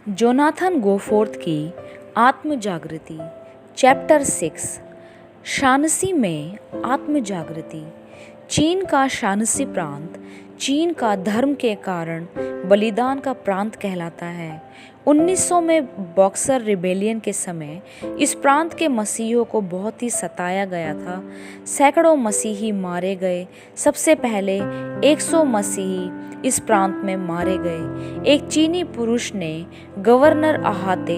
Jonathan गोफोर्थ की आत्म जागृति। चैप्टर 6। शानसी में आत्म जागृति। चीन का शानसी प्रांत चीन का धर्म के कारण बलिदान का प्रांत कहलाता है। 1900 में बॉक्सर रिबेलियन के समय इस प्रांत के मसीहियों को बहुत ही सताया गया था। सैकड़ों मसीही मारे गए। सबसे पहले 100 मसीही इस प्रांत में मारे गए। एक चीनी पुरुष ने गवर्नर अहाते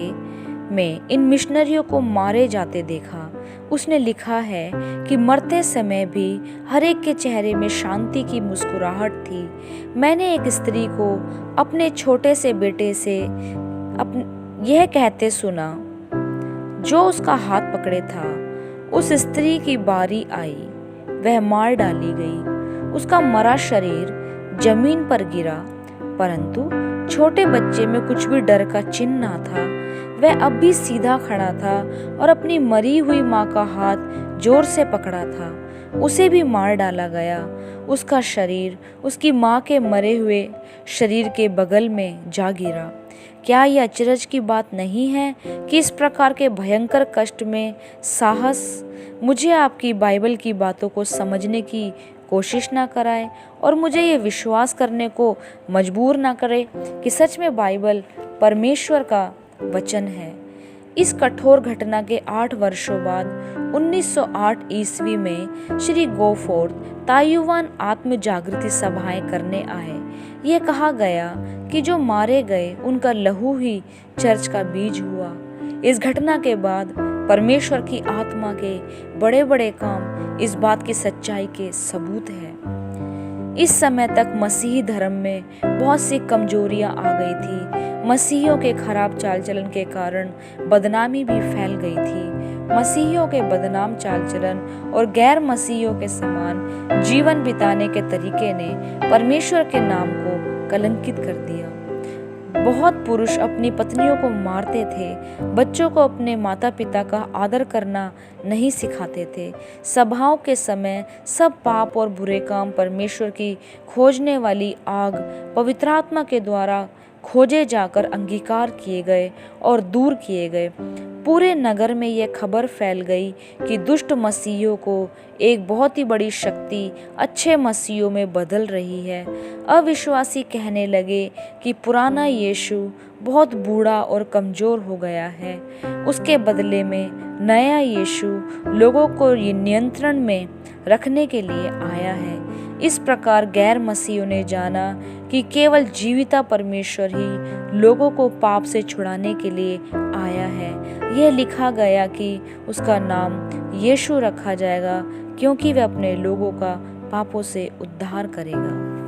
में इन मिशनरियों को मारे जाते देखा। उसने लिखा है कि मरते समय भी हर एक के चेहरे में शांति की मुस्कुराहट थी। मैंने एक स्त्री को अपने छोटे से बेटे से यह कहते सुना जो उसका हाथ पकड़े था। उस स्त्री की बारी आई, वह मार डाली गई। उसका मरा शरीर जमीन पर गिरा, परंतु छोटे बच्चे में कुछ भी डर का चिन्ह ना था। वह अब भी सीधा खड़ा था और अपनी मरी हुई माँ का हाथ जोर से पकड़ा था। उसे भी मार डाला गया। उसका शरीर उसकी माँ के मरे हुए शरीर के बगल में जा गिरा। क्या यह अचरज की बात नहीं है कि इस प्रकार के भयंकर कष्ट में साहस मुझे आपकी बाइबल की बातों को समझने की कोशिश ना कराए और मुझे ये विश्वास करने को मजबूर ना करे कि सच में बाइबल परमेश्वर का वचन है। इस कठोर घटना के 8 वर्षों बाद 1908 ईस्वी में श्री गोफोर्थ ताइयुआन आत्म जागृति सभाएं करने आए। यह कहा गया कि जो मारे गए उनका लहू ही चर्च का बीज हुआ। इस घटना के बाद परमेश्वर की आत्मा के बड़े बड़े काम इस बात की सच्चाई के सबूत है। इस समय तक मसीही धर्म में बहुत सी कमजोरियां आ गई थी। मसीहियों के खराब चाल चलन के कारण बदनामी भी फैल गई थी। मसीहियों के बदनाम चाल चलन और गैर मसीहियों के समान जीवन बिताने के तरीके ने परमेश्वर के नाम को कलंकित कर दिया। बहुत पुरुष अपनी पत्नियों को मारते थे। बच्चों को अपने माता पिता का आदर करना नहीं सिखाते थे। सभाओं के समय सब पाप और बुरे काम परमेश्वर की खोजने वाली आग पवित्र आत्मा के द्वारा खोजे जाकर अंगीकार किए गए और दूर किए गए। पूरे नगर में यह खबर फैल गई कि दुष्ट मसीहियों को एक बहुत ही बड़ी शक्ति अच्छे मसीहियों में बदल रही है। अविश्वासी कहने लगे कि पुराना यीशु बहुत बूढ़ा और कमजोर हो गया है। उसके बदले में नया यीशु लोगों को नियंत्रण में रखने के लिए आया है। इस प्रकार गैर मसीहियों ने जाना कि केवल जीविता परमेश्वर ही लोगों को पाप से छुड़ाने के लिए आया है। यह लिखा गया कि उसका नाम यीशु रखा जाएगा क्योंकि वह अपने लोगों का पापों से उद्धार करेगा।